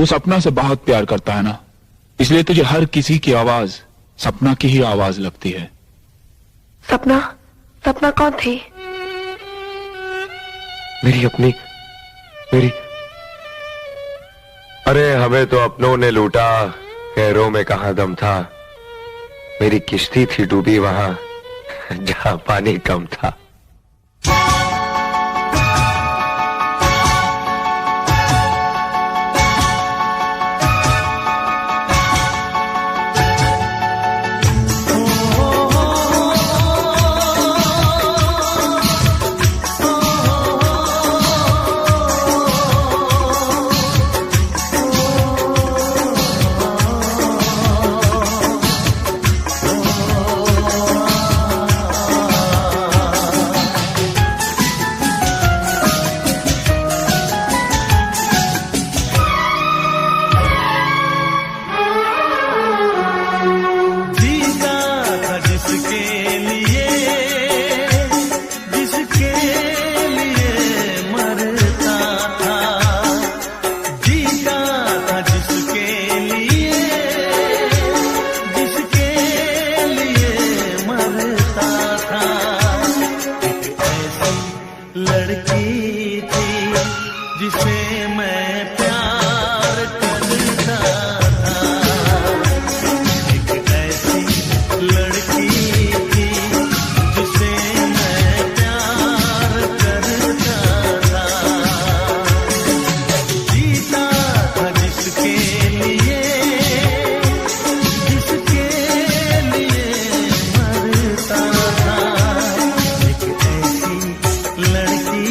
तू सपना से बहुत प्यार करता है ना, इसलिए तुझे हर किसी की आवाज सपना की ही आवाज लगती है। सपना? सपना कौन थी? मेरी अरे हमें तो अपनों ने लूटा, गैरों में कहां दम था। मेरी किश्ती थी डूबी वहां जहां पानी कम था। लड़की थी जिसे मैं प्यार करता था, एक ऐसी लड़की थी जिसे मैं प्यार करता था। जीता था जिसके लिए मरता था। एक ऐसी लड़की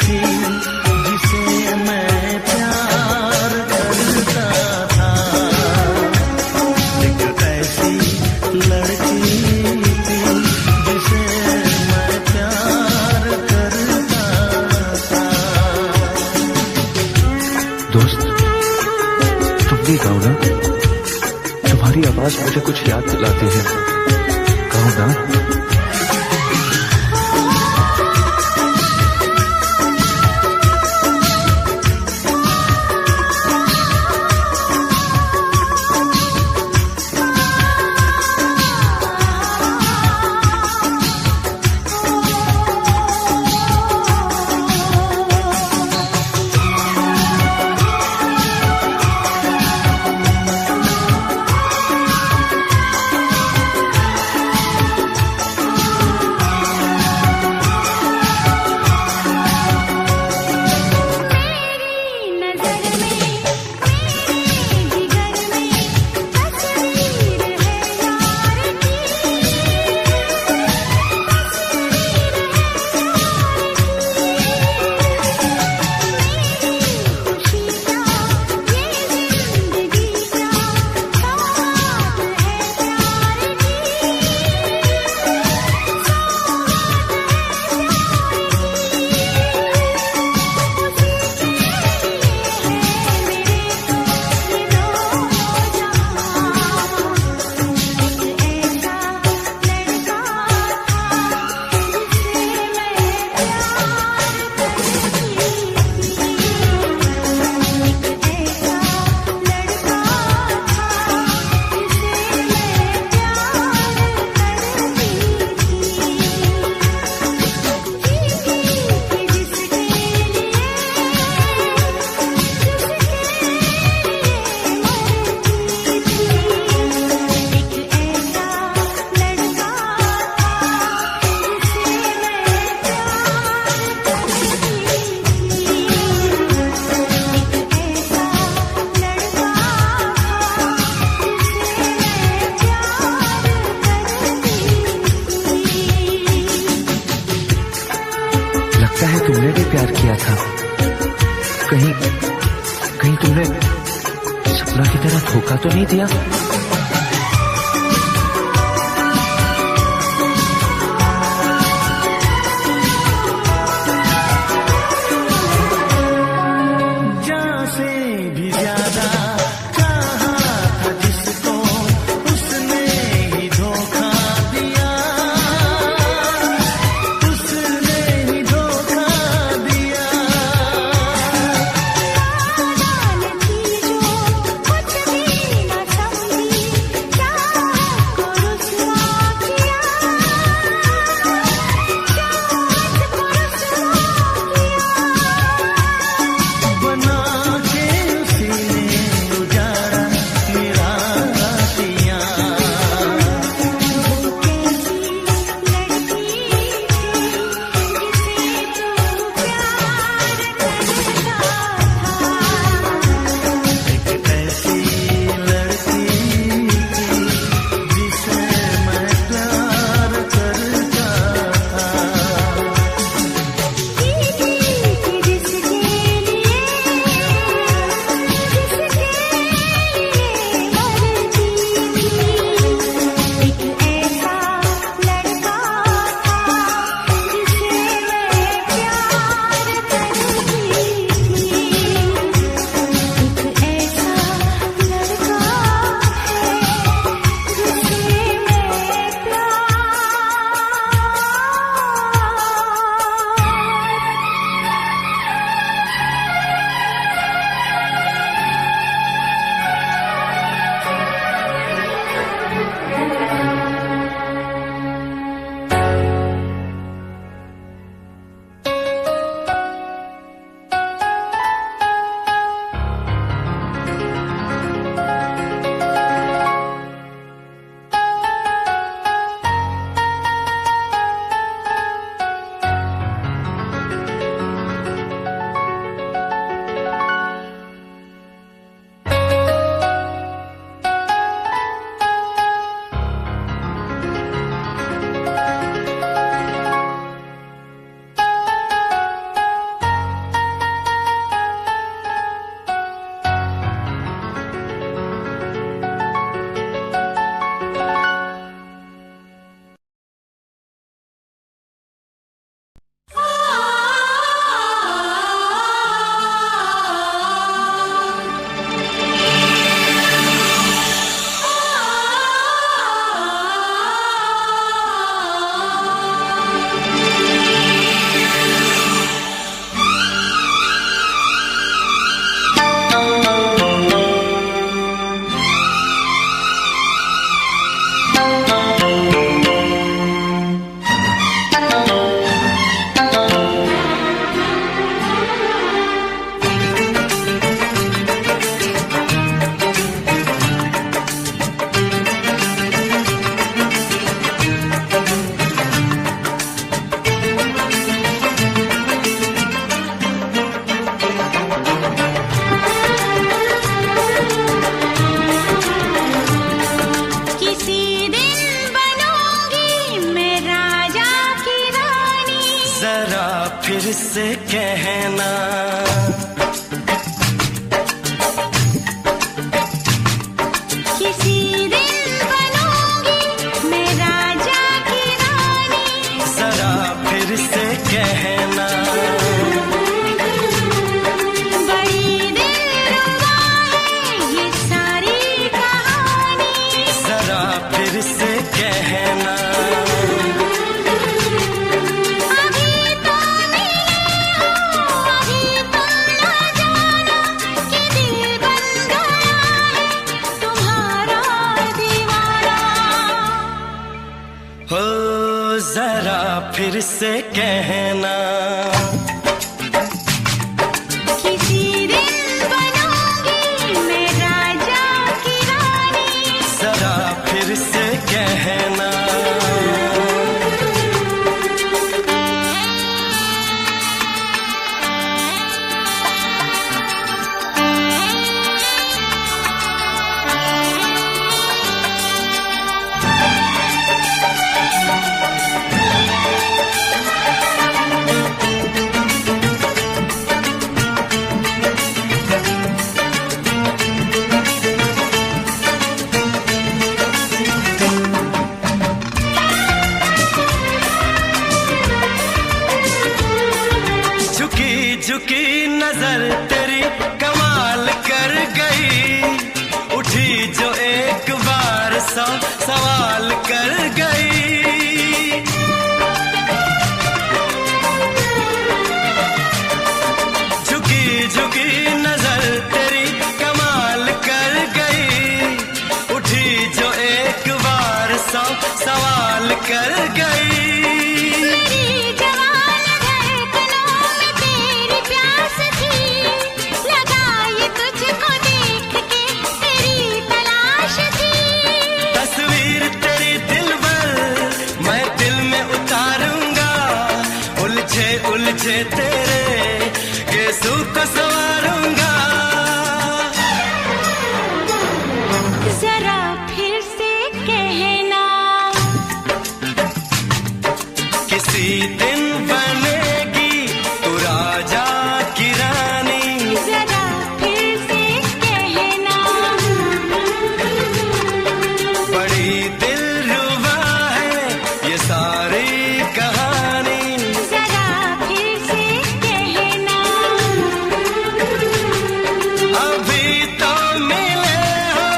थी जिसे मैं प्यार करता था। एक ऐसी लड़की थी जिसे मैं प्यार करता था। दोस्त, तुम भी गाओ ना, तुम्हारी आवाज मुझे कुछ याद दिलाती है। गाओ ना। प्यार किया था। कहीं कहीं तुमने सपना की तरह धोखा तो नहीं दिया? जान से भी ज्यादा चाहा था जिसको, उसने ही धोखा दिया, उसने ही धोखा दिया। कुछ भी न समझी, चाहत को रुसवा किया, चाहत को रुसवा बना के उसी ने उजाड़ा मेरा रातियां। वो कैसी लड़की थी जिसे तू प्यार करता था। एक ऐसी लड़की थी जिसे मैं प्यार करता था। कि जिसके लिए मरती थी। एक ऐसा लड़का था जिसे मैं प्यार करती थी। एक ऐसा लड़का है जिसे मैं किसी दिन बनूंगी मैं राजा की रानी। जरा फिर से कहना, किसी दिन बनूंगी मैं राजा की रानी। जरा फिर से कहना। बड़ी दिलरुबा है ये सारी कहानी। जरा फिर से कहना। अभी तो मिले हो, अभी तो न जाना कि दिल बन गया है तुम्हारा दीवाना। हो जरा फिर से कहना। किसी दिन बनूंगी मैं राजा की रानी। जरा फिर से कहना। नजर तेरी कमाल कर गई, उठी जो एक बार 100 सवाल कर गई। झुकी झुकी नजर तेरी कमाल कर गई, उठी जो एक बार 100 सवाल कर गई। मेरी जवान धड़कनों में तेरी प्यास थी, लगाई तुझको देख के तेरी तलाश थी। तस्वीर तेरी दिल भर मैं दिल में उतारूंगा, उलझे उलझे तेरे गेसू को संवारूंगा। जरा फिर से कहना, किसी दिन बनेगी तू राजा की रानी। जरा फिर से कहना, बड़ी दिलरुबा है ये सारी कहानी। जरा फिर से कहना, अभी तो मिले हो,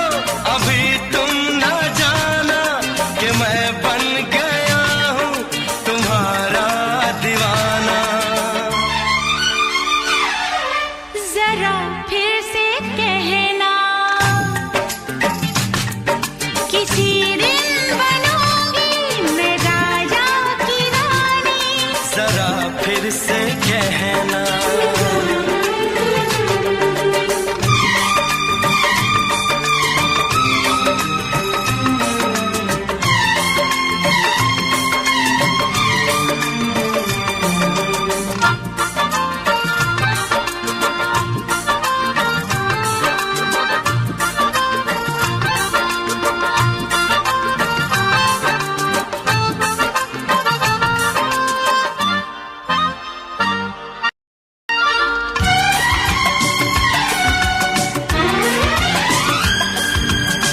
अभी तुम न जाना कि मैं बन गया हूँ तुम्हारा दीवाना। जरा फिर से कहना, किसी दिन बनूंगी मैं राजा की रानी। जरा फिर से कहना,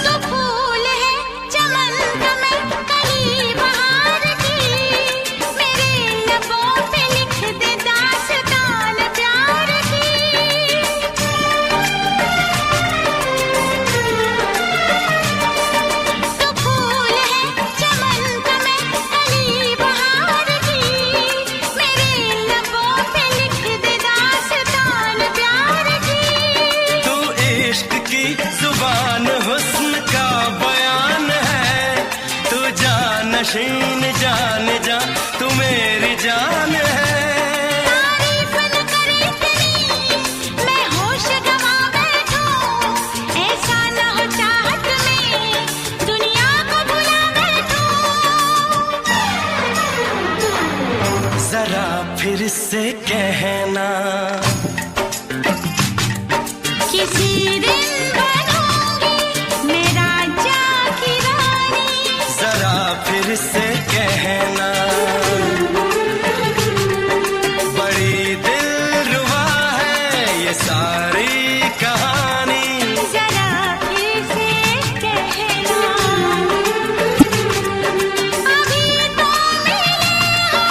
तो फूल है चमन का मैं कली बहार की, मेरे लबों पे लिख दे दास्तान प्यार की। तो फूल है चमन का मैं कली बहार की, मेरे लबों पे लिख दे दास्तान प्यार की। तू इश्क की जुबान हुस्न का बयान है, तू जानशीन जान जा तू मेरी जान है। तारीफ न करे तेरी मैं होश गवा बैठूं, ऐसा न हो चाहत में दुनिया को भुला बैठूं। जरा फिर से कहना, किसी दिन बनूंगी मैं राजा की रानी। जरा फिर से कहना, बड़ी दिलरुबा है ये सारी कहानी। जरा फिर से कहना, अभी तो मिले हो,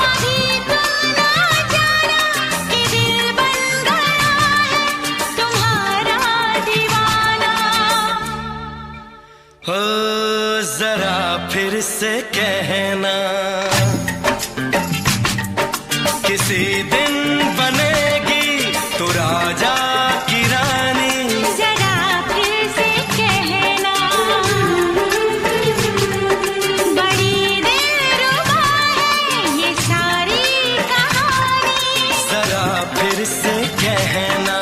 अभी तुम ना जाना कि दिल बन गया है तुम्हारा दीवाना। हो जरा फिर से कहना, किसी दिन बनेगी तू राजा की रानी। जरा फिर से कहना, बड़ी दिलरुबा है ये सारी कहानी। जरा फिर से कहना,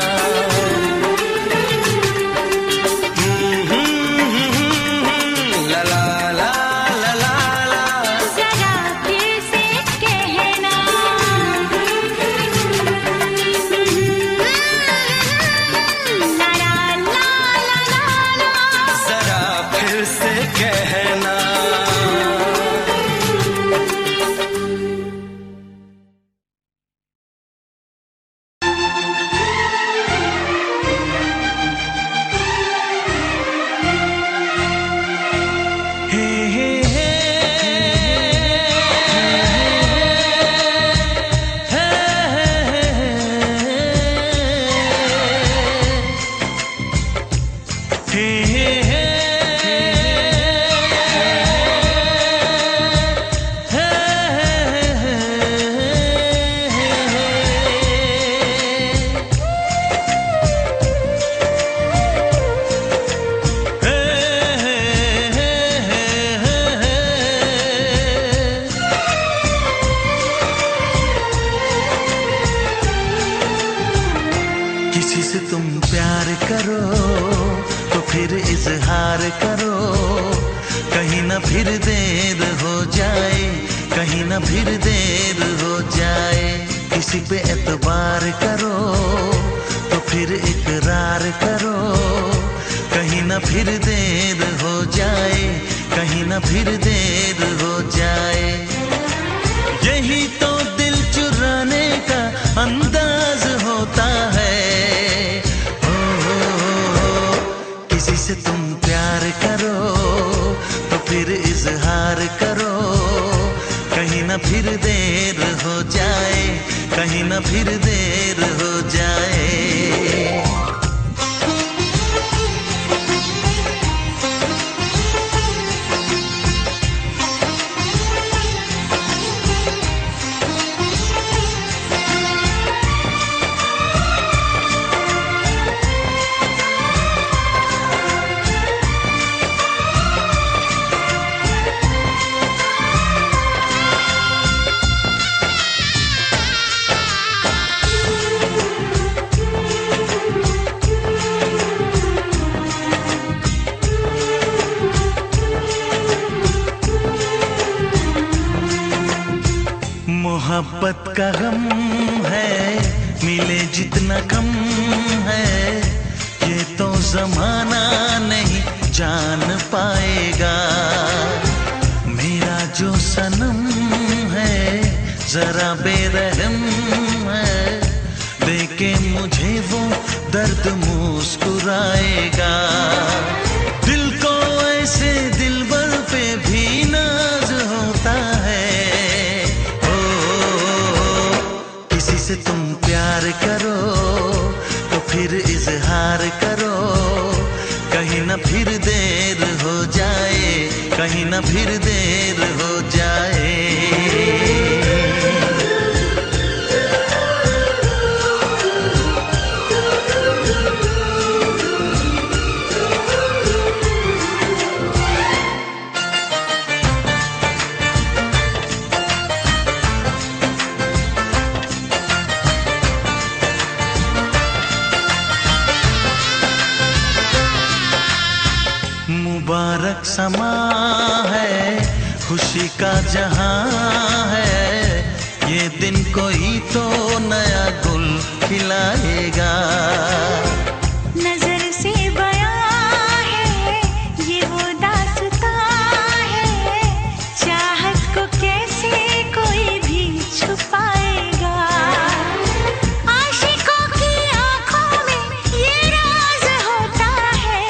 ला ला ला ला ला ला। जरा फिर से कहना, करो तो फिर इजहार करो, कहीं ना फिर देर हो जाए, कहीं ना फिर देर हो जाए। किसी पे एतबार करो तो फिर इकरार करो, कहीं ना फिर देर हो जाए, कहीं ना फिर देर हो जाए। यही तो दिल चुराने का अंदाज होता है। किसी से तुम प्यार करो तो फिर इजहार करो, कहीं ना फिर देर हो जाए, कहीं ना फिर देर हो जाए। मोहब्बत का गम है, मिले जितना कम है, ये तो जमाना नहीं जान पाएगा। मेरा जो सनम है जरा बेरहम है, देके मुझे वो दर्द मुस्कुराएगा। दिल को ऐसे दिलबर पे भी नाज होता है। से तुम प्यार करो तो फिर इजहार करो, कहीं ना फिर देर हो जाए, कहीं ना फिर देर हो जाए। मुबारक समा है, खुशी का जहां है, ये दिन कोई तो नया गुल खिलाएगा। नजर से बयां है ये वो दास्तां है, चाहत को कैसे कोई भी छुपाएगा। आशिकों की आंखों में ये राज होता है।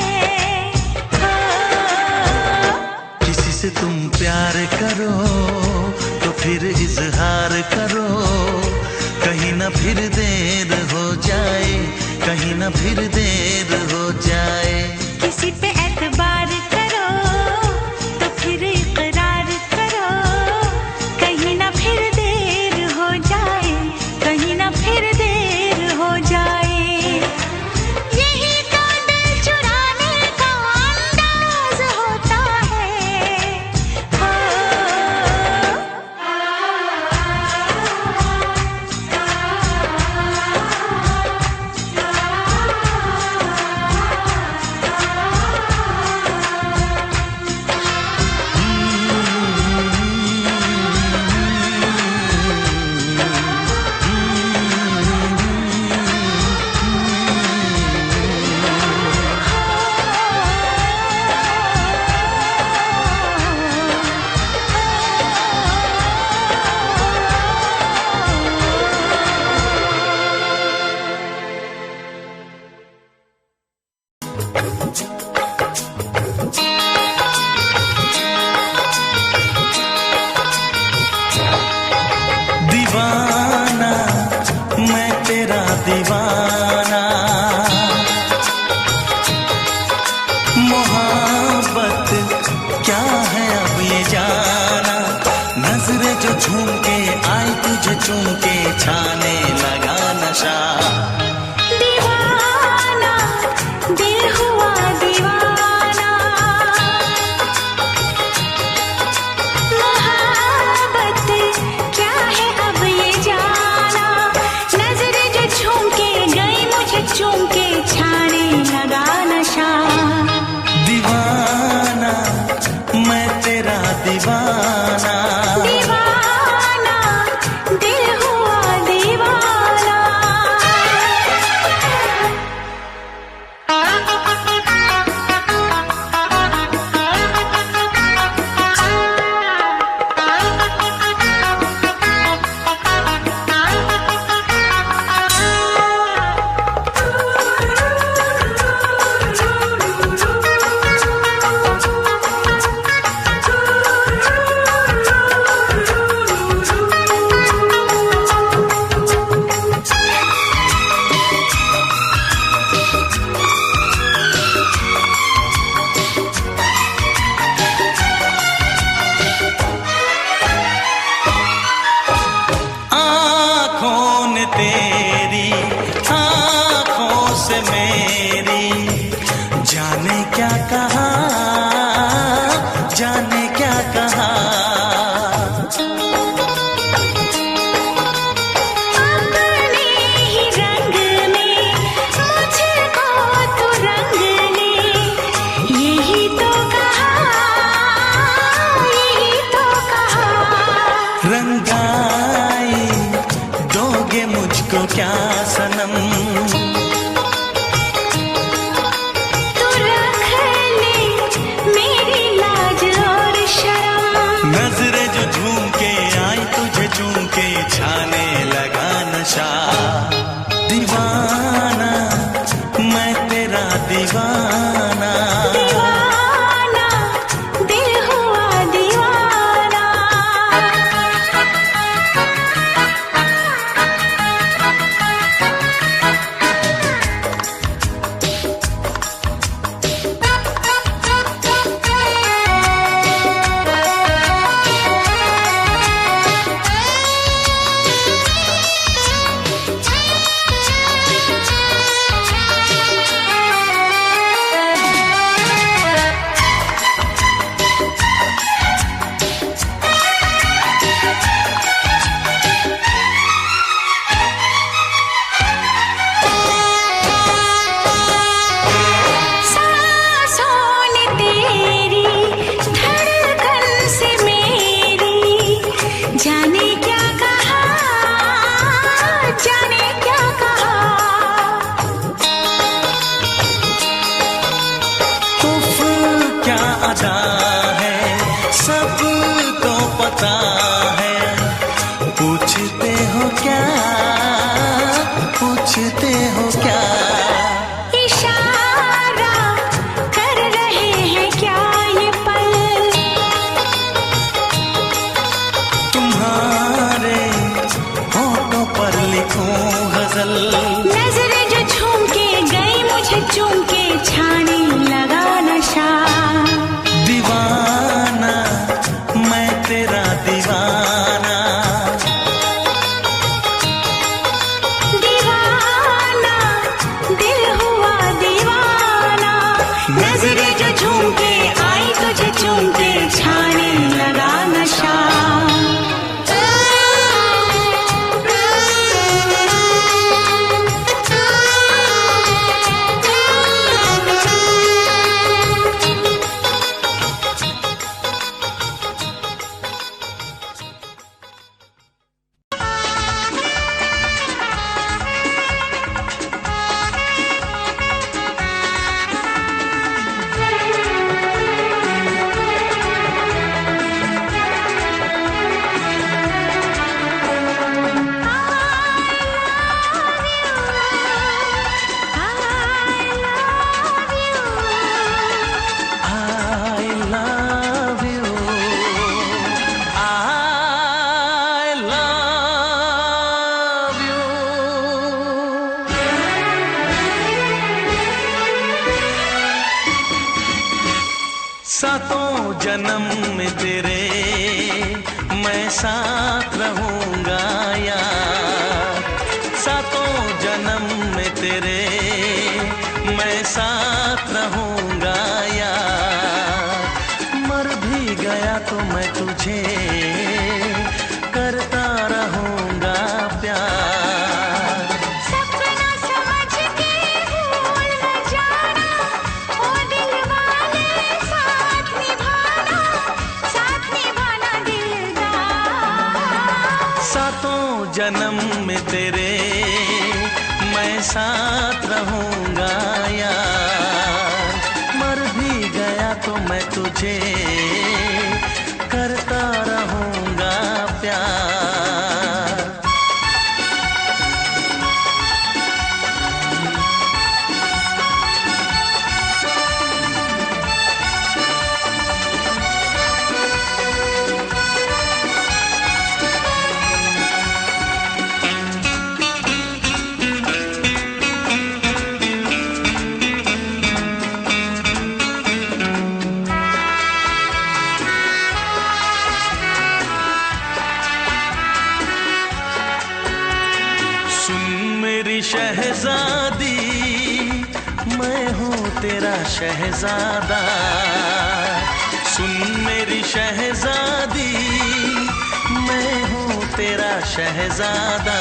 किसी से तुम प्यार करो तो फिर इजहार करो, कहीं ना फिर देर हो जाए, कहीं ना फिर देर हो जाए। किसी पे एतबार करो तो फिर इकरार करो, कहीं ना फिर देर हो जाए, कहीं ना फिर देर हो जाए। यही तो दिल चुराने का अंदाज होता है। दीवाना मैं तेरा दीवाना, मोहब्बत क्या है अब ये जाना। नजरें जो झूम के आई तुझे चूम के छाने लगा नशा। दीवाना दिल हुआ दीवाना, मोहब्बत क्या है अब ये जाना। नजरें जो झूम के गई मुझे चूम के छाने है। पूछते हो क्या, पूछते हो क्या, इशारा कर रहे हैं क्या ये पल, तुम्हारे होठों पर लिखूं गजल। नजरें जो झूम के गई मुझे चूम के छाने लगा नशा। दीवाना मैं तेरा दीवाना, दीवाना दिल हुआ दीवाना। नजरें जो झूम के आई तुझे चूम के छाने लगा नशा। सातों जन्म में तेरे मैं साथ रहूंगा यार। सातों जन्म में तेरे मैं साथ रहूंगा यार। मर भी गया तो मैं तुझे करता रहूंगा प्यार। सपना समझ के भूल न जाना, ओ दिल वाले साथ निभाना दिलदार। सातों जन्म में तेरे मैं साथ रहूंगा यार। मर भी गया तो मैं तुझे करता रहूंगा प्यार। शहजादी मैं हूँ तेरा शहजादा। सुन मेरी शहजादी मैं हूँ तेरा शहजादा।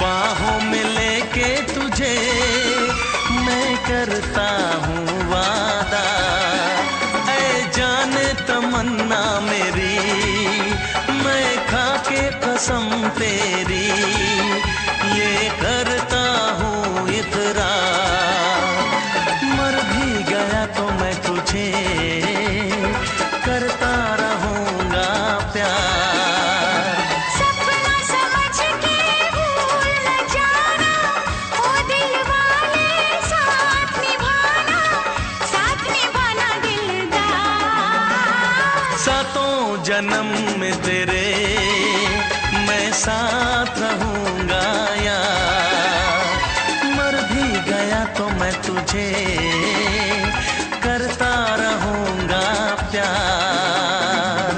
बाहों में लेके तुझे मैं करता हूँ वादा। ऐ जाने तमन्ना मेरी मैं खा के कसम तेरी ये करता हूँ इकरार। मर भी गया तो मैं तुझे करता रहूंगा प्यार। सपना समझ के भूल न जाना, ओ दिल वाले साथ निभाना दिलदार। सातों जन्म में तेरे मैं साथ रहूंगा यार। मर भी गया तो मैं तुझे करता रहूंगा प्यार।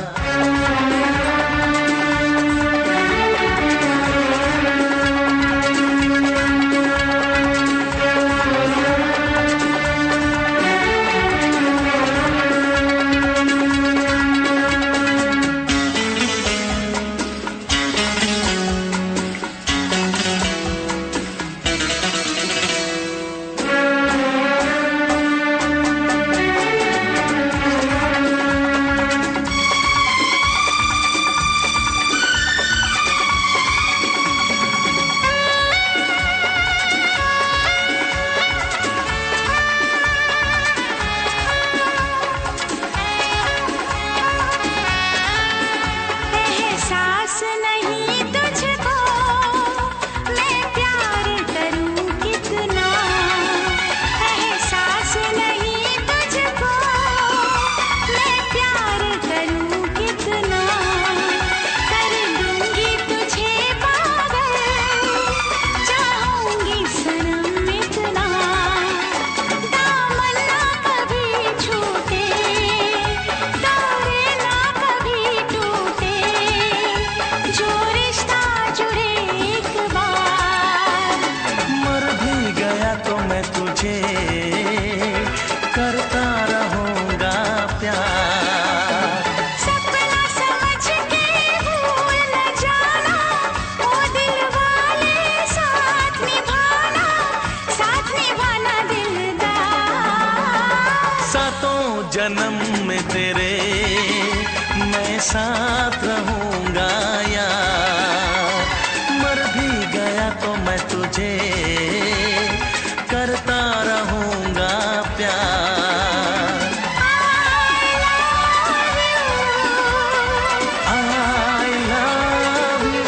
साथ रहूंगा यार, मर भी गया तो मैं तुझे करता रहूंगा प्यार। I love you।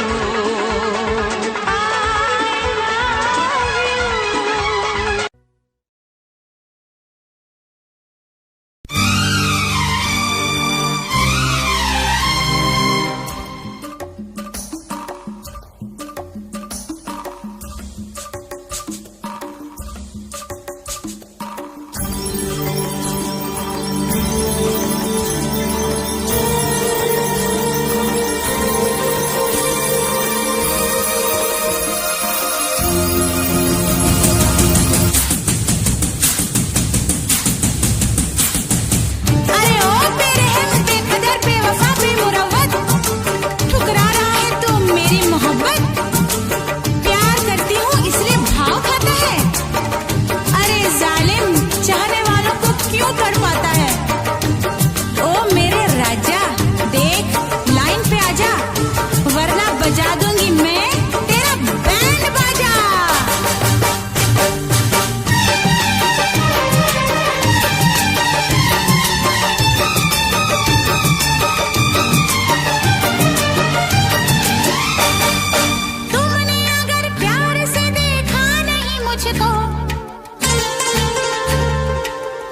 अरे ओ बेरहम बेकदर बेवफा बेमुरव्वत, ठुकरा रहा है तू मेरी मोहब्बत। प्यार करती हूँ इसलिए भाव खाता है। अरे जालिम चाहने वालों को क्यों तड़पाता है। ओ मेरे राजा देख लाइन पे आजा, वरना बजा दूंगी मैं तेरा बैंड बाजा। तुमने अगर प्यार से देखा नहीं मुझको,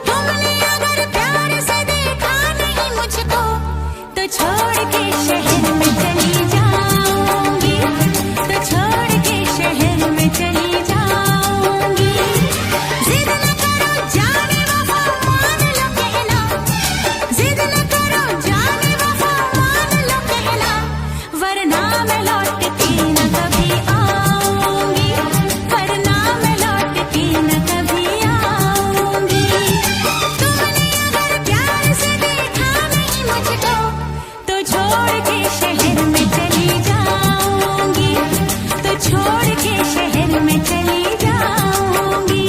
तुमने अगर प्यार से देखा नहीं मुझको, तो छोड़ के शहर में चली जाऊंगी, तो छोड़ के शहर में चली जाऊंगी। जिद न करो जाने वफा मान लो कहना, जिद न करो जाने वफा मान लो कहना, वरना मैं लौट के न कभी आऊंगी, वरना मैं लौट के न कभी आऊंगी। तुमने अगर प्यार से देखा नहीं मुझको, तो छोड़ के शहर में चली जाऊंगी, तो छोड़ के शहर में चली जाऊंगी।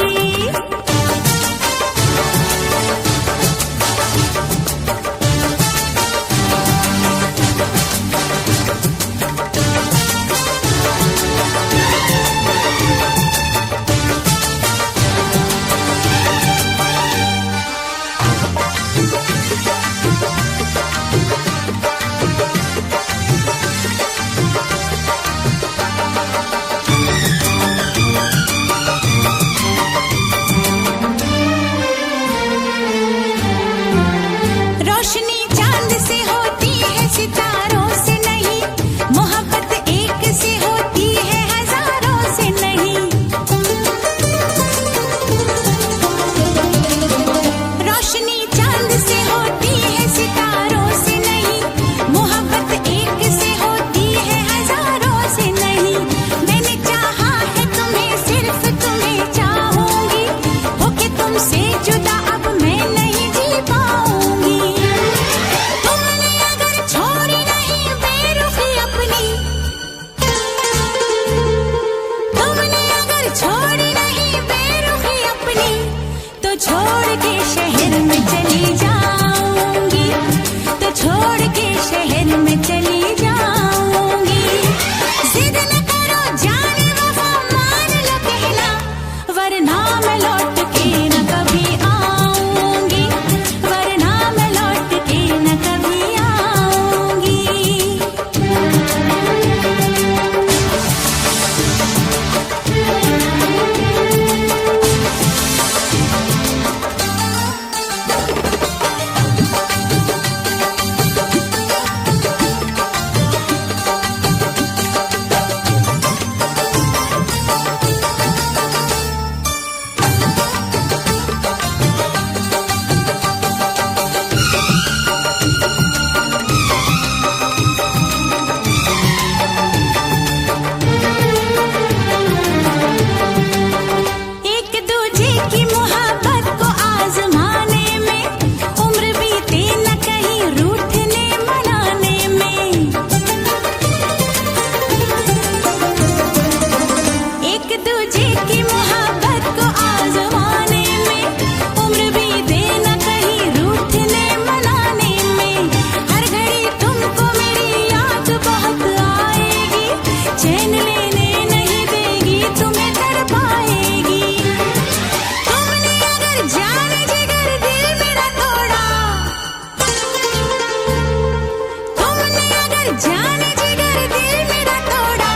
जाने जिगर दिल मेरा तोड़ा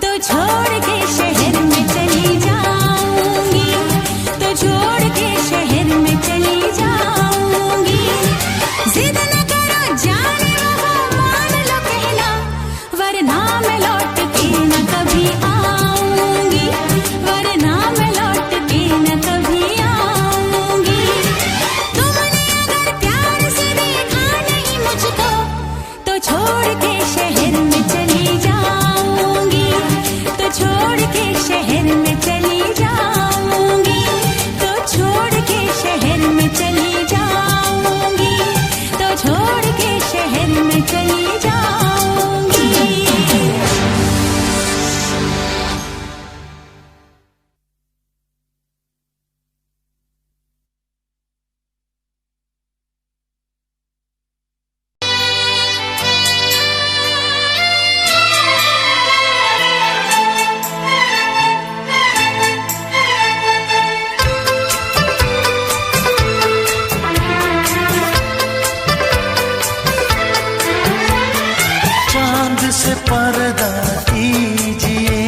तो छोड़ के शहर में चली जाऊंगी, तो छोड़ के शहर में चली जाऊंगी। जिद न करो जाने वो मान लो कहना, वरना मैं लौट के न कभी आऊंगी, वरना मैं लौट के न कभी आऊंगी। तुमने अगर प्यार से देखा नहीं मुझको तो छोड़ के शहर में चली जाऊंगी, तो छोड़ के शहर में चली जाऊंगी, तो छोड़ के शहर में चली जाऊंगी, तो छोड़ के शहर में चली जाऊंगी। चांद से पर्दा कीजिए,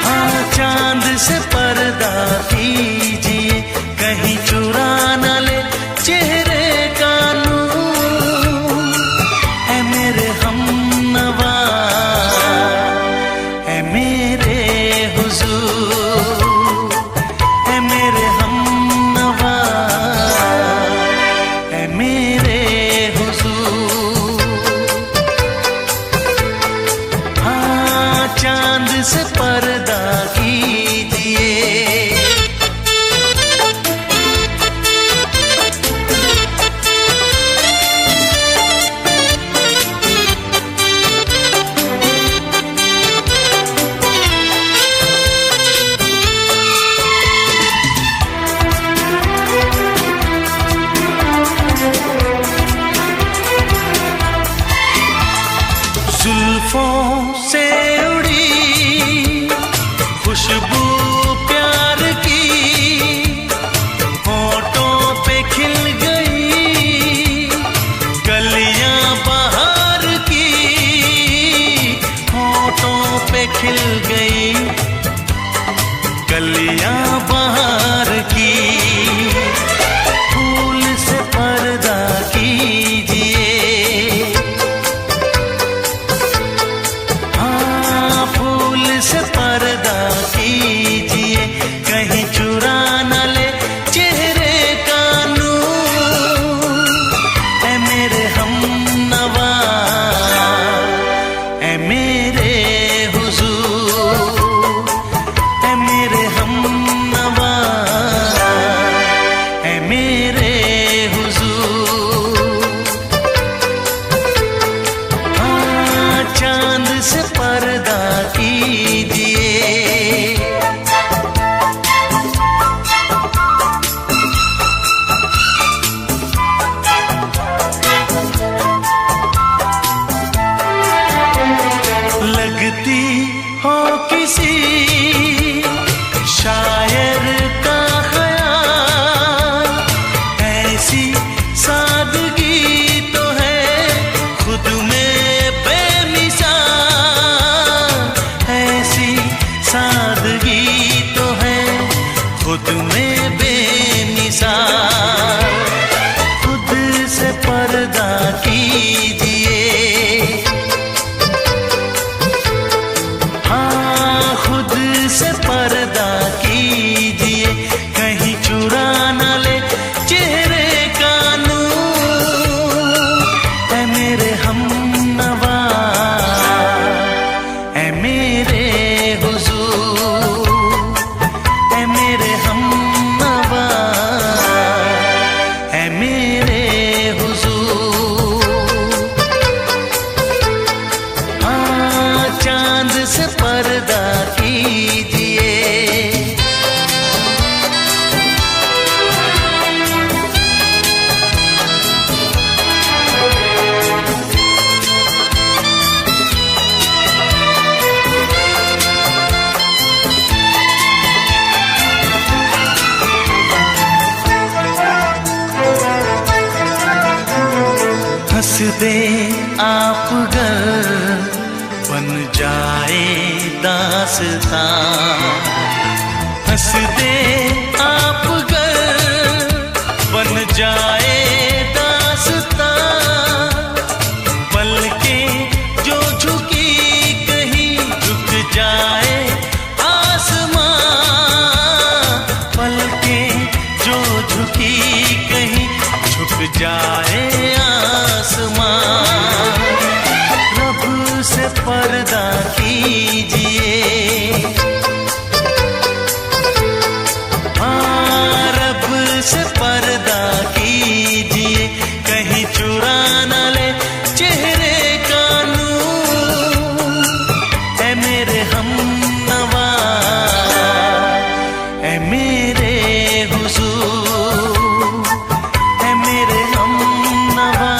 हाँ चांद से पर्दा कीजिए, कहीं चुरा न ले चेहरे का नूर। ऐ मेरे हमनवा, ऐ मेरे हुजूर, ऐ मेरे हमनवा, ऐ मेरे हुजूर। हाँ चांद से पर्दा कीजिए। जुल्फों से उड़ी खुशबू प्यार की, होठों पे खिल गई कलियां बहार की, होठों पे खिल गई कलियां बहार की। फूल से पर्दा कीजिए, हाँ फूल से पर्दा कीजिए, कहीं चुरा न ले चेहरे का नूर। ऐ मेरे हमनवा, ऐ मेरे हुजूर, ऐ मेरे हमनवा, ऐ मेरे हुजूर। हाँ चांद से पर्दा कीजिए। लगती हो किसी शायर का ख्याल, ऐसी सादगी तो है खुद में बेमिसाल, ऐसी सादगी तो है खुद में बेमिसाल। खुद से पर्दा कीजिए, हाँ खुद से पर्दा कीजिए, कहीं चुरा न ले चेहरे का नूर। ऐ मेरे हमनवा, ऐ मेरे हुजूर, ऐ मेरे हमनवा, ऐ मेरे हुजूर। दे आप गर बन जाए दास्तां, हंस दे आप गर बन जाए दास्तां, पलकें जो झुकी कहीं झुक जाए आसमां, पलकें जो झुकी कहीं झुक जाए आसमां। रब से पर्दा कीजिए, हाँ रब से पर्दा कीजिए, कहीं चुरा न ले चेहरे का नूर। ऐ मेरे हमनवा, ऐ मेरे हुजूर, ऐ मेरे हमनवा।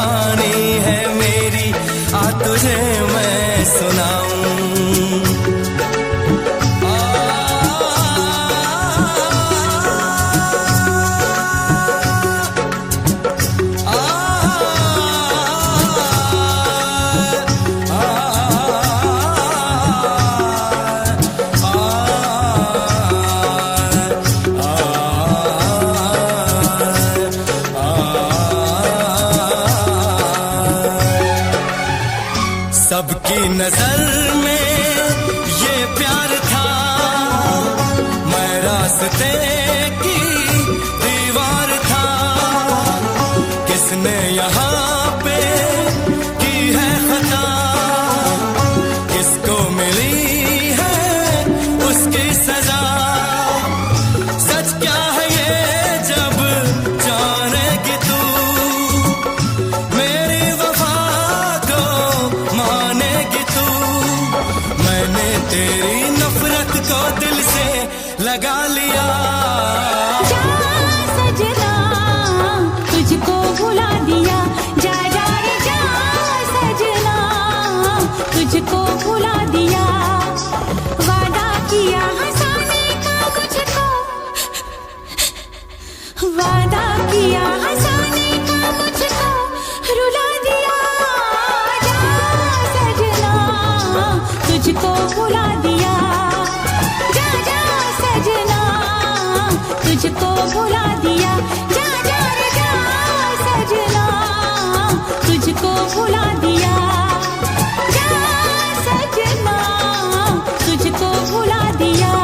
कहानी है मेरी, आ तुझे मैं सुनाऊं। सबकी नजर में ये प्यार था, मैं रास्ते की दीवार था। किसने यहाँ पे की है खता, किसको मिली है उसकी सजा। सच क्या है ये जब जानेगी तू, मेरी वफा को मानेगी तू। मैंने तेरी नफरत को दिल से लगा लिया। जा सजना तुझको भुला दिया, जा जा रे जा सजना तुझको भुला दिया। वादा किया हंसाने का मुझको, वादा किया हंसाने का मुझको रुला दिया। जा सजना तुझको भुला दिया, जा जा सजना तुझको भुला दिया। जा जा रे जा सजना तुझको भुला दिया, जा सजना तुझको भुला दिया।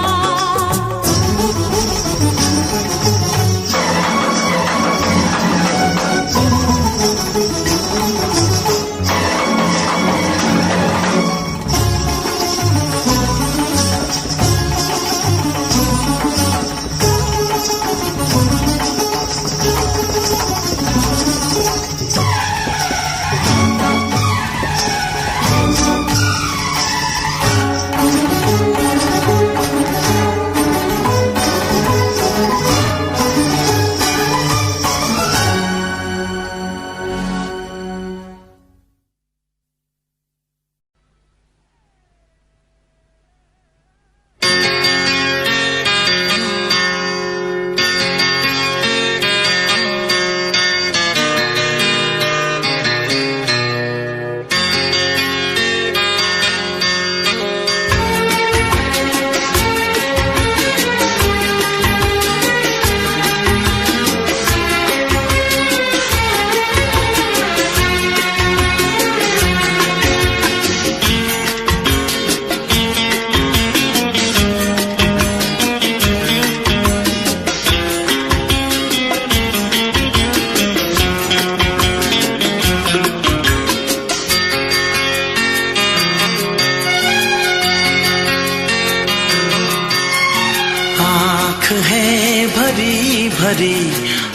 है भरी भरी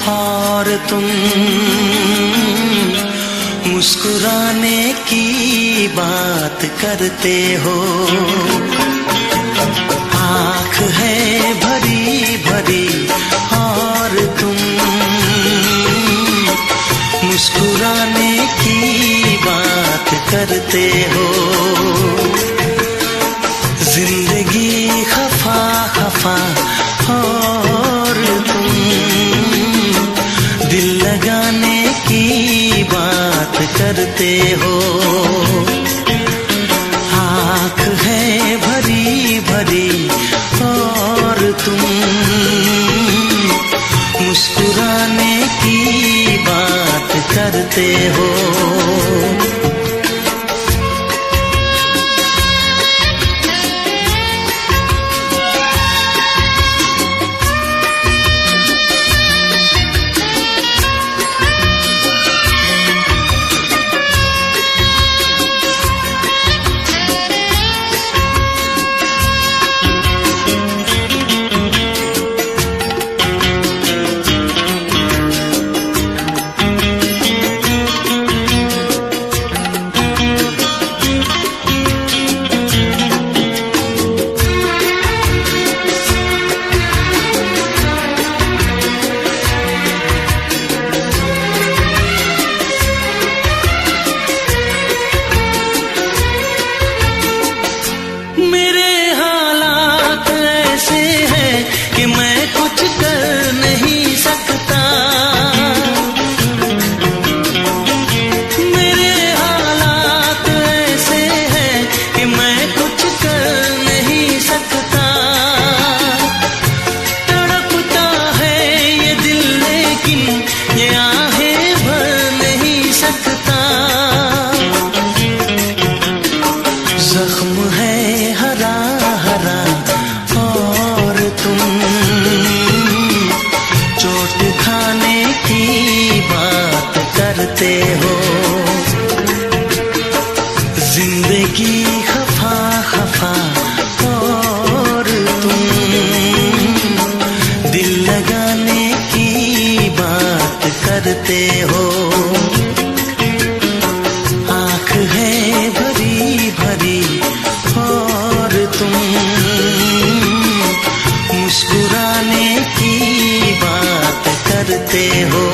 और तुम मुस्कुराने की बात करते हो। आँख है भरी भरी और तुम मुस्कुराने की बात करते हो। जिंदगी खफा खफा और तुम दिल लगाने की बात करते हो। आँख है भरी भरी और तुम मुस्कुराने की बात करते हो। जिंदगी खफा खफा और तुम दिल लगाने की बात करते हो। आंख है भरी भरी और तुम मुस्कुराने की बात करते हो।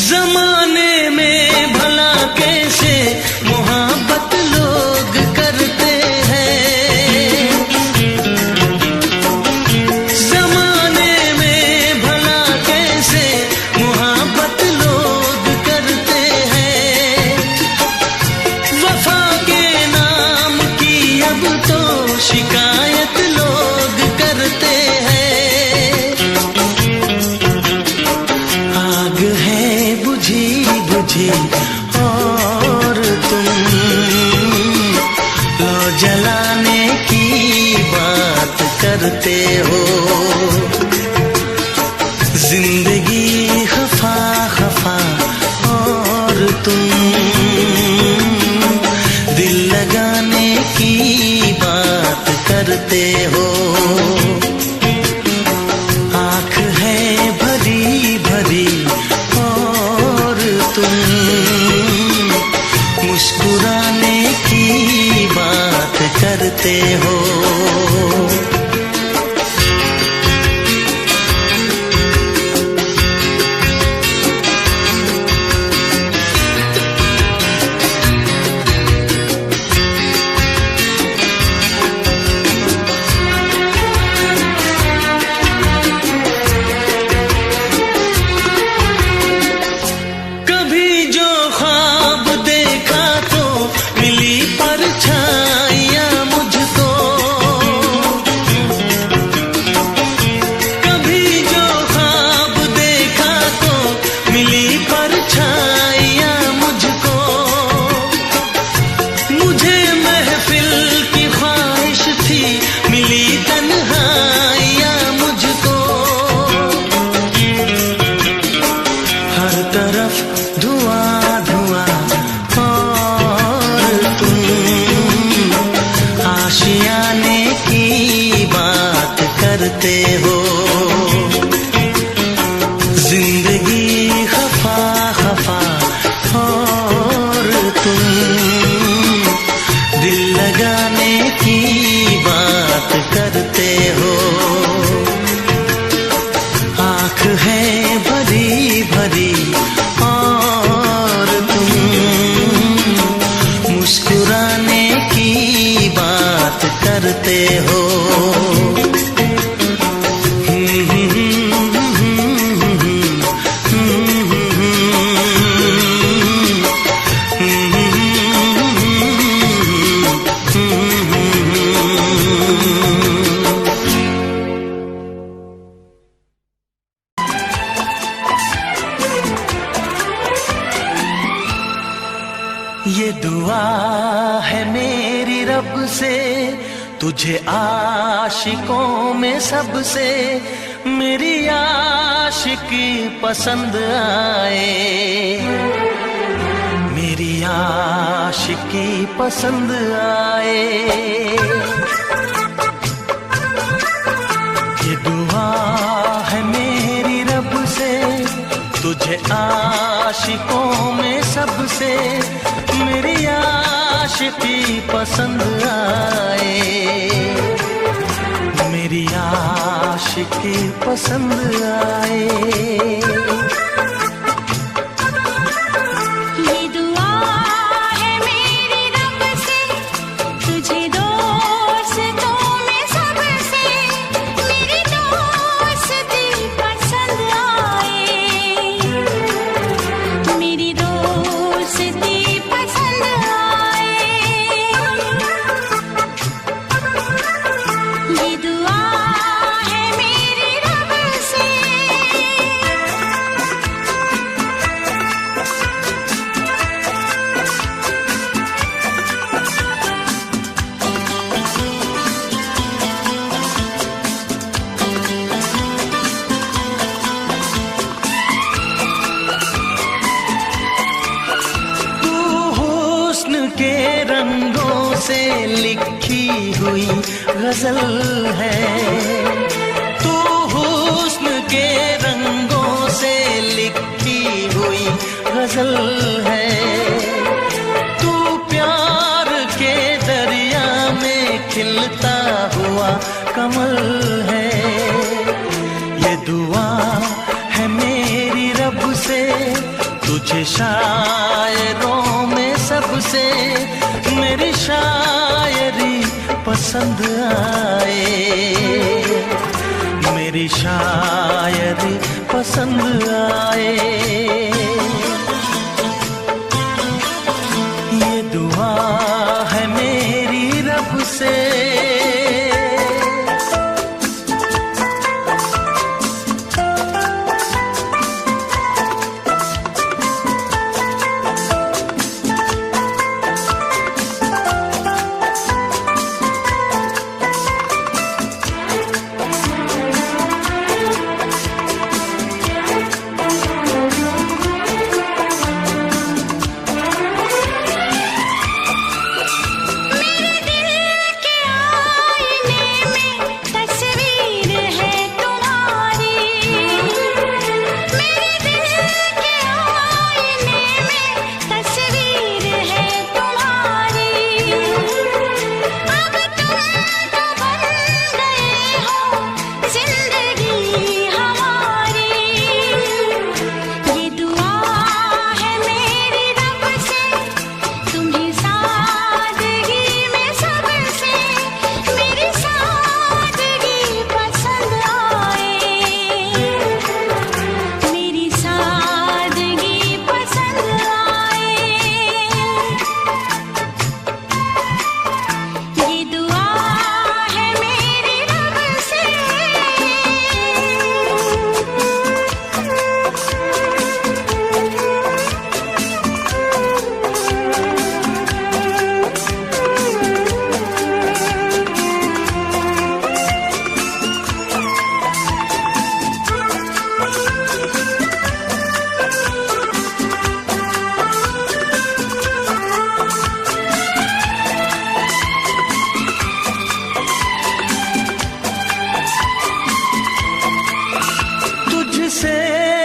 जमाने में भला कैसे मोहब्बत लोग करते हैं। जमाने में भला कैसे मोहब्बत लोग करते हैं। वफा के नाम की अब तो शिकायत लोग करते हैं। आग है बुझी बुझी और तुम लो जलाने की बात करते हो। जिंदगी खफा खफा और तुम दिल लगाने की बात करते हो। आंख है भरी भरी और तुम मुस्कुराने की बात करते हो। कभी जो ख्वाब देखा तो मिली परछाइयां मुझको। कभी जो ख्वाब देखा तो मिली परछाइयां मुझको। मुझे महफिल की ख्वाहिश थी मिली तन्हाइयां मुझको। हर तरफ धुआं धुआं और तुम आशियाने की बात करते हो। जिंदगी खफा खफा और तुम दिल लगाने की बात करते हो। आंख है भरी भरी और तुम मुस्कुराने की बात करते हो। ये दुआ है मेरी रब से तुझे आशिकों में सबसे मेरी आशिकी पसंद आए। मेरी आशिकी पसंद आए। ये दुआ है मेरी रब से तुझे आशिकों में सबसे मेरी आशिकी पसंद आए। मेरी आशिकी पसंद आए। ये दुआ है मेरी रंगों से लिखी हुई गजल है। तू हुस्न के रंगों से लिखी हुई गजल है। तू प्यार के दरिया में खिलता हुआ कमल है। ये दुआ है मेरी रब से तुझे शायरों में सबसे मेरी शायरी पसंद आए। मेरी शायरी पसंद आए। ये दुआ है मेरी रब से।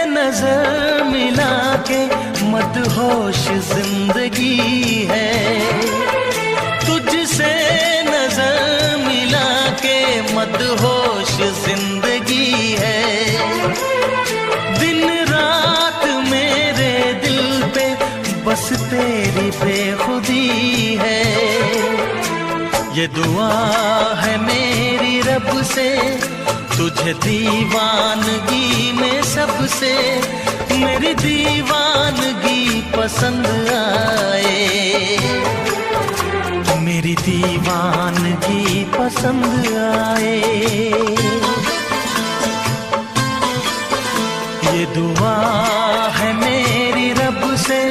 नजर मिला के मदहोश जिंदगी है। तुझसे नजर मिला के मदहोश जिंदगी है। दिन रात मेरे दिल पे बस तेरी बेखुदी है। ये दुआ है मेरी रब से तुझे दीवानगी में सबसे मेरी दीवानगी पसंद आए। मेरी दीवानगी पसंद आए। ये दुआ है मेरी रब से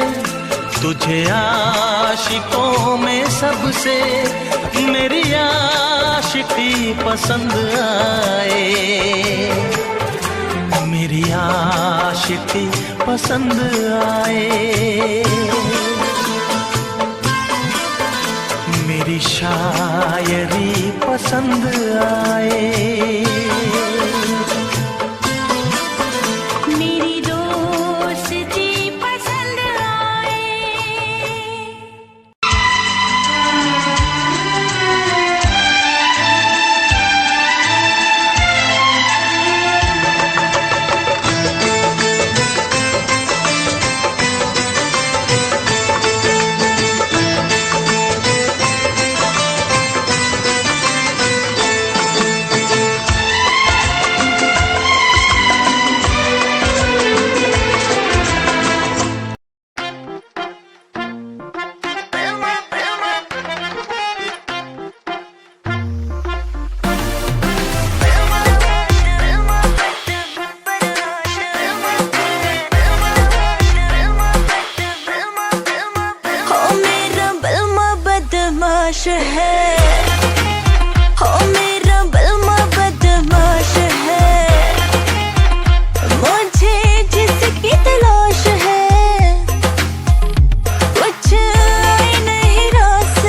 तुझे आशिकों में सबसे मेरी आशिकी पसंद आए। मेरी आशिकी पसंद आए। मेरी शायरी पसंद आए। मेरी दोस्ती पसंद आए। बदमाश है हो मेरा बलमा बदमाश है। मुझे जिसकी तलाश है कुछ आई नहीं रास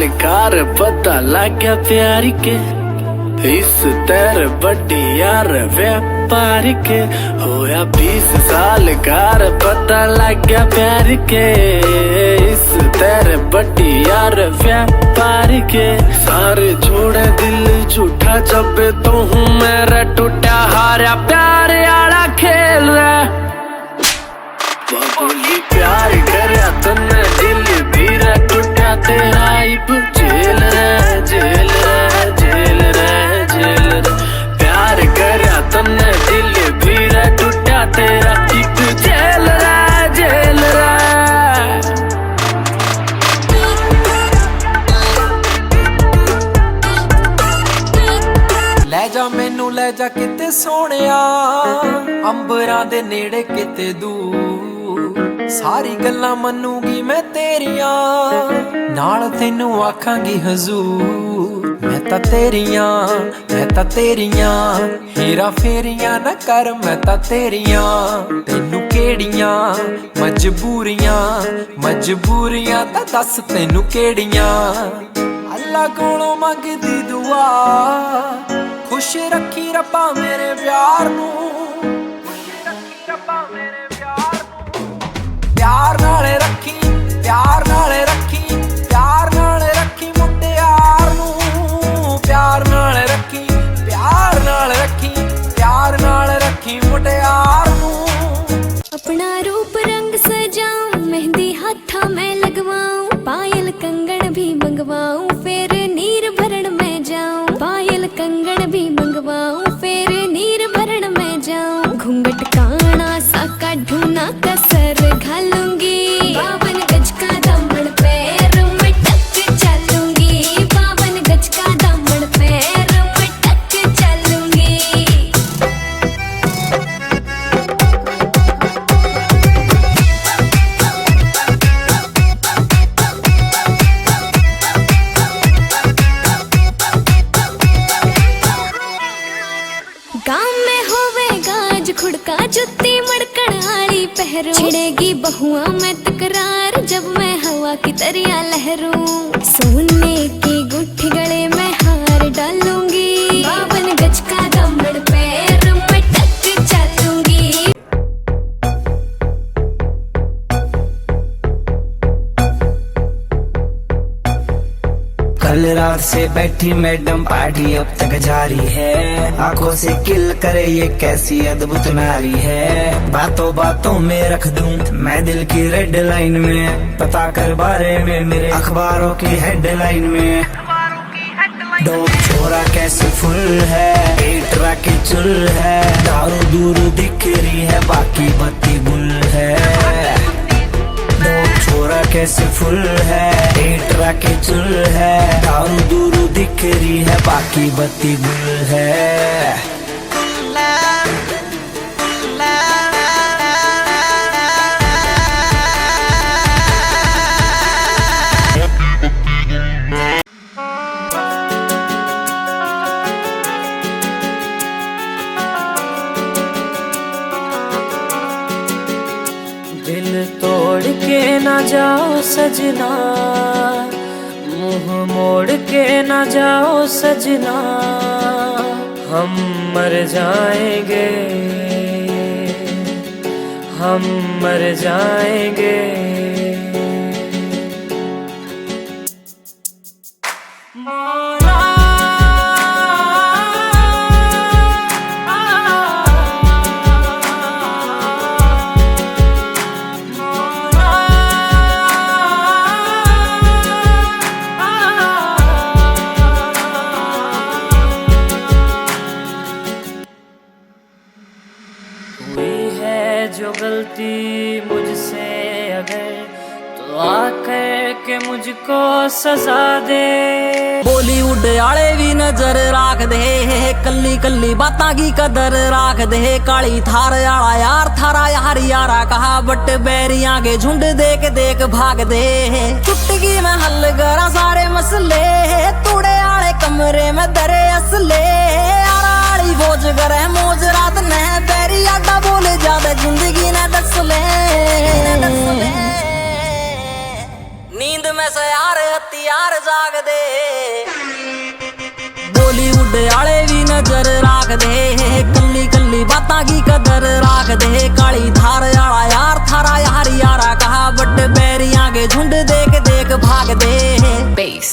साल कार पता लग गया प्यार के इस तेरे बड्डी यार व्यापार के होया 20 साल कार पता लग गया प्यार के इस तेरे बड्डी यार व्यापार के सारे छोड़े दिल झूठा जब तो हूँ मेरा टूटा हारा प्यार आला खेल रहा बाबूली प्यार करया तन्ने दिल भीरा टूटा तेरा इब जेल रे जेल रे जेल रे जेल रे प्यार करया तन्ने दिल भीरा टूटा तेरा इब जेल रे जेल रे ਲੈ ਜਾ ਮੈਨੂੰ ਲੈ ਜਾ ਕਿਤੇ ਸੋਹਣਿਆ ਅੰਬਰਾਂ ਦੇ ਨੇੜੇ ਕਿਤੇ ਦੂਰ ਸਾਰੀ ਗੱਲਾਂ ਮੰਨੂਗੀ ਮੈਂ ਤੇਰੀਆਂ ਨਾਲ ਤੈਨੂੰ ਆਖਾਂਗੀ ਹਜ਼ੂਰ ਮੈਂ ਤਾਂ ਤੇਰੀਆਂ ਹੀਰਾ ਫੇਰੀਆਂ ਨਾ ਕਰ ਮੈਂ ਤਾਂ ਤੇਰੀਆਂ ਤੈਨੂੰ ਕਿਹੜੀਆਂ ਮਜਬੂਰੀਆਂ ਤਾਂ ਦੱਸ ਤੈਨੂੰ ਕਿਹੜੀਆਂ ਅੱਲਾ ਕੋਲੋਂ ਮੰਗਦੀ ਦੁਆ खुश रखी रब्बा मेरे प्यार नू प्यार नाले रखी प्यार नाले रखी प्यार नाले रखी मुटियार नू प्यार नाले रखी प्यार नाले रखी प्यार नाले रखी मुटियार नू अपना रूप रंग सजाऊं मेहंदी हाथा मैं लगवाऊं पायल कंगन भी मंगवाऊं फिर नीर भरण में जाऊं पायल कंगन भी मंगवाऊं फिर नीर भरण में जाऊं घूंघट काना सा काढूं कसर घालूंगी 52 गज का दामन पैर में टक चलूंगी 52 गज का दामन पैर में टक चलूंगी गाँव में होवेगा आज खुड़का जुत्ती मड़कन आली पहरू छिड़ेगी बहुआ में तकरार जब मैं हवा की तरिया लहरूं सोने की गुट्ठी गले में हार डालूंगी 52 गज का दामन पैर में टक चलूंगी कल रात से बैठी मैडम पार्टी अब तक जारी है आंखों से किल करे ये कैसी अद्भुत नारी है बातों बातों में रख दूं मैं दिल की रेड लाइन में पता कर बारे में मेरे अखबारों की हेडलाइन में डोप छोरा कैसे फुल है पेट राके चुल है दारू दूर दिख रही है बाकी बत्ती गुल है डोप छोरा कैसे फुल है पेट राके चुल है दारू दूर दिख रही है बाकी बत्ती गुल है दिल तोड़ के ना जाओ सजना मुंह मोड़ के ना जाओ सजना हम मर जाएंगे हम मर जाएंगे जो गलती मुझसे अगर तो आकर के मुझको सजा दे बॉलीवुड आले भी नजर राख दे कल्ली कल्ली बातां की कदर राख दे काली थार आला यार थारा यार यारा कहा बट बैरियां के झुंड देख देख भाग दे चुटकी में हल करा सारे मसले तूड़े आले कमरे में दरे असले आराली बोझ करे मौज रात ने बैरी आडा बोले ज्यादा जिंदगी ने दस ले नींद में से यार हथियार जाग बातां की कदर राख दे काली धार आला यार थारा यार यारा कहा बट बैरियां के झुंड देख देख भाग दे बेस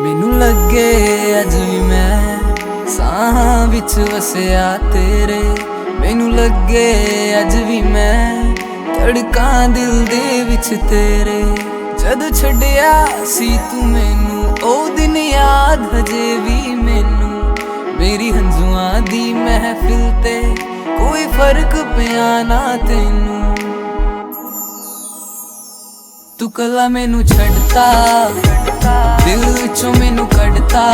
मैनू लगे अज भी मैं साहां विच वसिया तेरे मैनू लगे अज भी मैं धड़कां दिल दे विच तेरे जद छड्डिया सी तू मैनू ओ दिन याद हजे भी मैनू मेरी हंजुआं दी महफिल ते कोई फर्क पिया ना तैनू तू कला मैनू छड्डता दिल विचों मैनू कढ़ता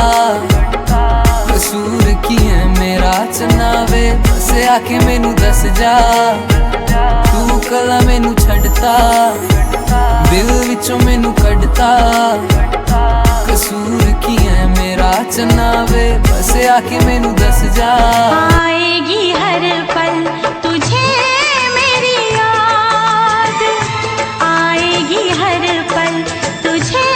कसूर की है मेरा चनावे बस आके मैनू दस जा तू कला मैनू छड्डता दिल विचों मैनू कढ़ता कसूर की है मेरा चनावे बस आके मैनू दस जा आएगी हर पल तुझे मेरी याद आएगी हर पल तुझे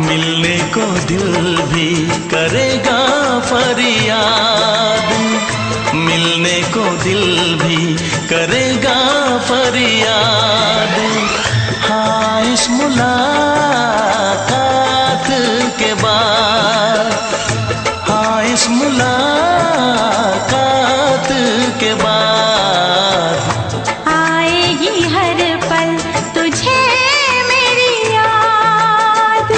मिलने को दिल भी करेगा फरियाद मिलने को दिल भी करेगा फरियाद हाँ इस मुलाकात के बाद हाँ इस मुलाकात के बाद आएगी हर पल तुझे मेरी याद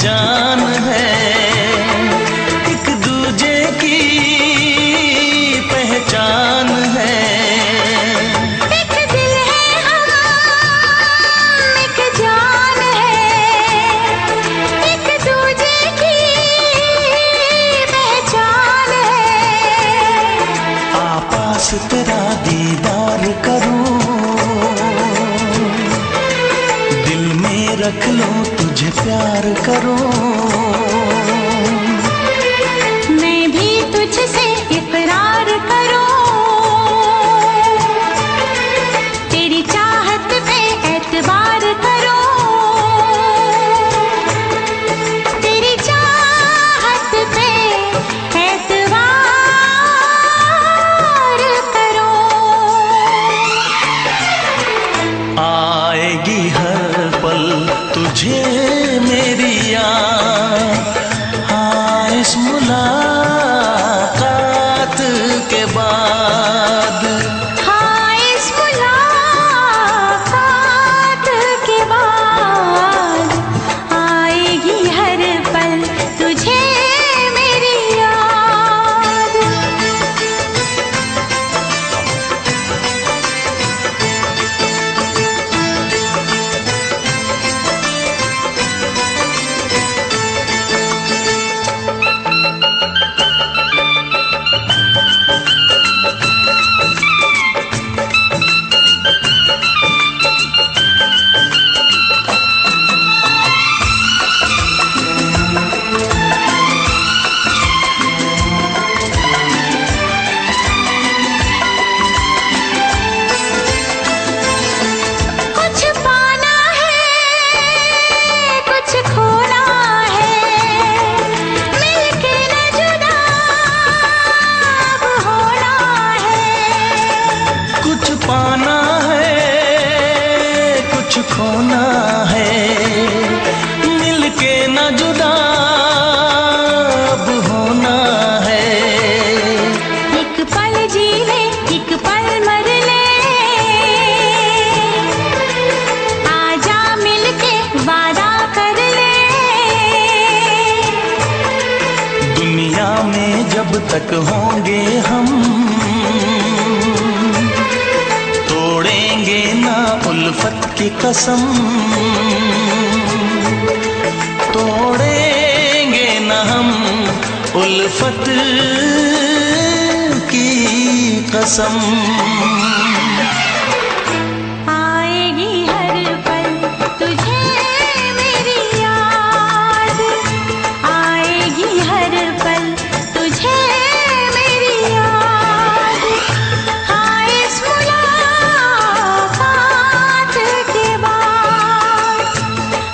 जान है एक दूजे की पहचान है एक दिल है हम एक जान है एक दूजे की पहचान है आपास तेरा दीदार करूं दिल में रख लो तुझे प्यार करूं मैं भी तुझसे इकरार करूं तेरी चाहत पे एतबार करूं तेरी चाहत पे एतबार करूं आएगी हर पल तुझे मेरी याद हाँ इस मुलाकात के बाद हाँ इस मुलाकात के बाद आएगी हर पल तुझे मेरी याद खोना है, मिलके न जुदा अब होना है। एक पल जी ले एक पल मर ले, आजा मिलके वादा कर ले। दुनिया में जब तक होंगे हम, तोड़ेंगे ना उल्फत की कसम, तोड़ेंगे ना हम उल्फत की कसम। आएगी हर पल तुझे मेरी याद, आएगी हर पल तुझे मेरी याद। हाँ इस मुलाकात के बाद,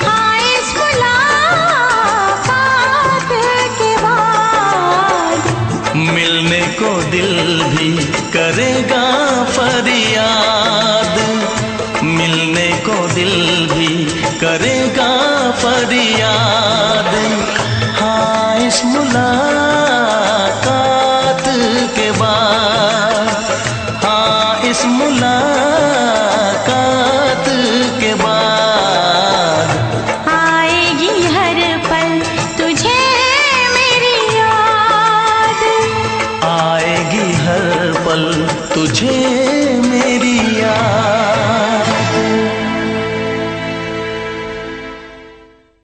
हाँ इस मुलाकात के बाद, मिलने को दिल भी करेगा फरियाद, मिलने को दिल